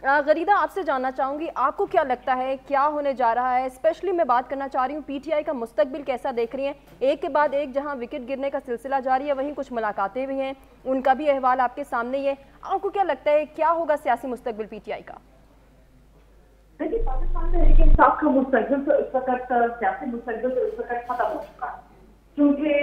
गरीदा, आपसे जानना चाहूंगी, आपको क्या लगता है क्या होने जा रहा है? स्पेशली मैं बात करना चाह रही हूँ पीटीआई का मुस्तकबिल कैसा देख रही हैं? एक के बाद एक जहां विकेट गिरने का सिलसिला जारी है, वहीं कुछ मुलाकातें भी हैं, उनका भी अहवाल आपके सामने ही है। आपको क्या लगता है क्या होगा सियासी मुस्तकबिल पीटीआई का? देखिए, पाकिस्तान में तहरीक इंसाफ का मुस्तकबिल तो इस वक्त सियासी मुस्तकबिल तो इस वक्त खत्म हो चुका है, क्योंकि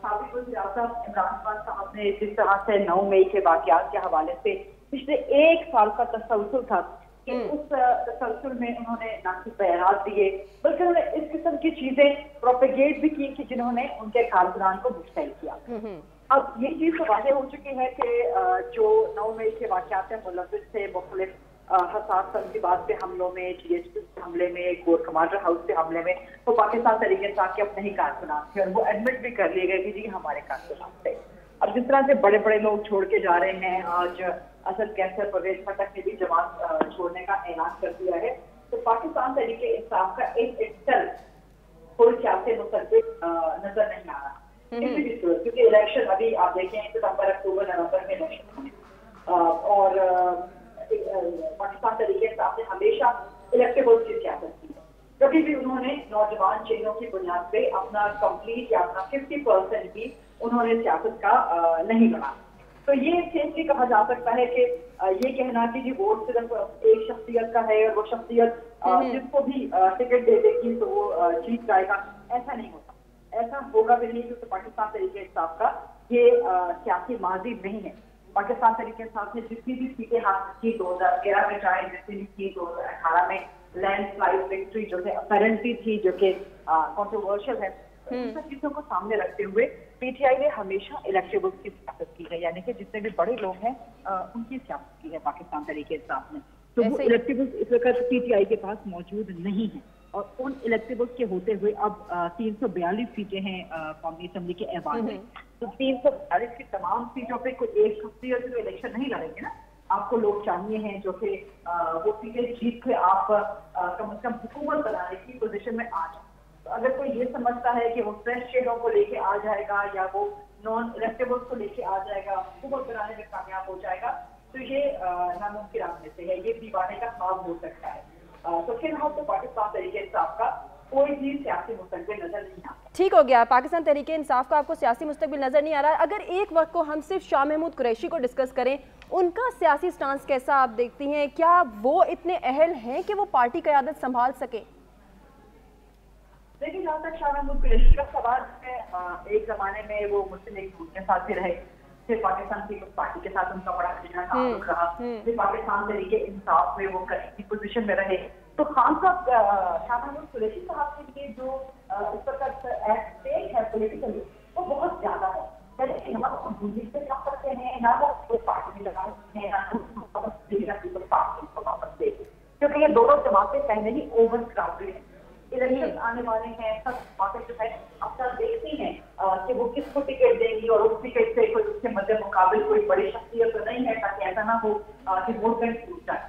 साबिक वज़ीर-ए-आज़म इमरान खान साहब ने जिस तरह से 9 मई के वाक़यात के हवाले से पिछले 1 साल का तसलसल था कि उस तसलसल में उन्होंने ना सिर्फ बयान दिए बल्कि उन्होंने इस किस्म की चीजें प्रोपेगेट भी की कि जिन्होंने उनके कारकुनान को मुश्तैल किया। अब ये चीज तो वाज़ेह हो चुकी है कि जो 9 मई के वाक़यात में मुलव्विस थे मुख्तलिफ हसास तनकीबात पे हमलों में, जीएसपी हमले में, कोर कमांडर हाउस के हमले में, तो पाकिस्तान तहरीक इंसाफ के अपने ही कारकुनान थे और वो एडमिट भी कर लिए गए कि जी हमारे कारकुनान थे। अब जिस तरह से बड़े बड़े लोग छोड़ के जा रहे हैं, आज असद कैसर, परवेज खटक ने भी जमात छोड़ने का ऐलान कर दिया है, तो पाकिस्तान तहरीक इंसाफ का एक एक्सल कोई सियासी मुस्तकबिल नजर नहीं आ रहा किसी भी सूरत, क्योंकि इलेक्शन अभी आप देखें सितंबर, अक्टूबर, नवंबर में इलेक्शन होने और पाकिस्तान तरीके से आपने हमेशा इलेक्टेबल्स की सियासत की है। कभी भी उन्होंने नौजवान चेहरों की बुनियाद पे अपना कंप्लीट या अपना 50% भी उन्होंने सियासत का नहीं बना। तो ये सेफली कहा जा सकता है कि ये कहना कि जी वोट सिर्फ एक शख्सियत का है और वो शख्सियत जिसको भी टिकट दे देगी तो वो जीत जाएगा, ऐसा नहीं होता। ऐसा होगा भी नहीं, क्योंकि पाकिस्तान तरीके इंसाफ का ये सियासी माजी नहीं है। पाकिस्तान तरीके इंसाफ ने जितनी भी सीटें हासिल की 2013 में, चाहे जितनी भी की 2018 में लैंडस्लाइड विक्ट्री जो है अपैरेंटली थी, जो कि कंट्रोवर्शियल है, इन सब चीजों को सामने रखते हुए पीटीआई ने हमेशा इलेक्टेबल्स की सियासत की है, यानी कि जितने भी बड़े लोग हैं उनकी सियासत की है पाकिस्तान तरीके इंसाफ ने। तो वो इलेक्टेबल्स इस वक्त पीटीआई के पास मौजूद नहीं है और उन इलेक्टेबल्स के होते हुए अब 342 सीटें हैं कौमी असेंबली के ऐवान में। तो 342 की तमाम सीटों पे कोई एक शख्सियत जो इलेक्शन नहीं लड़ेंगे ना, आपको लोग चाहिए हैं जो कि वो सीटें जीत के आप कम से कम हुकूमत बनाने की पोजीशन में आ जाए। तो अगर कोई ये समझता है कि वो फ्रेश चेहरों को लेके आ जाएगा या वो नॉन इलेक्टेबल्स को लेके आ जाएगा, हुकूमत बनाने में कामयाब हो जाएगा, तो ये नामुमकिन में से है, ये दीवाने का ख्वाब हो सकता है। तो फिलहाल तो पाकिस्तान तहरीक इंसाफ का कोई भी सियासी मुस्तकबिल नजर नहीं आता। ठीक हो गया, पाकिस्तान तहरीक इंसाफ का आपको सियासी मुस्तकबिल नजर नहीं आ रहा। अगर एक वक्त को हम सिर्फ शाह महमूद कुरैशी को डिस्कस करें, उनका सियासी स्टांस कैसा आप देखती हैं? क्या वो इतने अहल हैं कि वो पार्टी क़यादत संभाल सके? लेकिन जहाँ तक शाह महमूद कुरैशी का सवाल है, एक जमाने में वो मुस्लिम लीग के साथ भी रहे, फिर पाकिस्तान पीपल्स पार्टी के साथ उनका बड़ा अच्छा ताल्लुक रहा, फिर पाकिस्तान तहरीक इंसाफ में वो कई पोजीशन में रहे। तो खान साहब, शाह महमूद कुरैशी साहब के लिए जो इस वक्त एट स्टेक है पॉलिटिकली, वो बहुत ज्यादा है। ना वो बीजेपी से जा सकते हैं, ना वो कोई पार्टी में लगा सकते हैं, ना पीपल्स पार्टी को वापस दे, क्योंकि ये दोनों जमातें पहले ही ओवर क्राउडेड है। इलेक्शन आने वाले हैं, सब बातें जो है अक्सर देखती हैं कि वो किसको टिकट देंगी और उस टिकट से कोई उसके मध्य मुकाबले कोई बड़ी शख्सियत तो नहीं है, ताकि ऐसा ना हो कि वोट बैंक टूट जाए।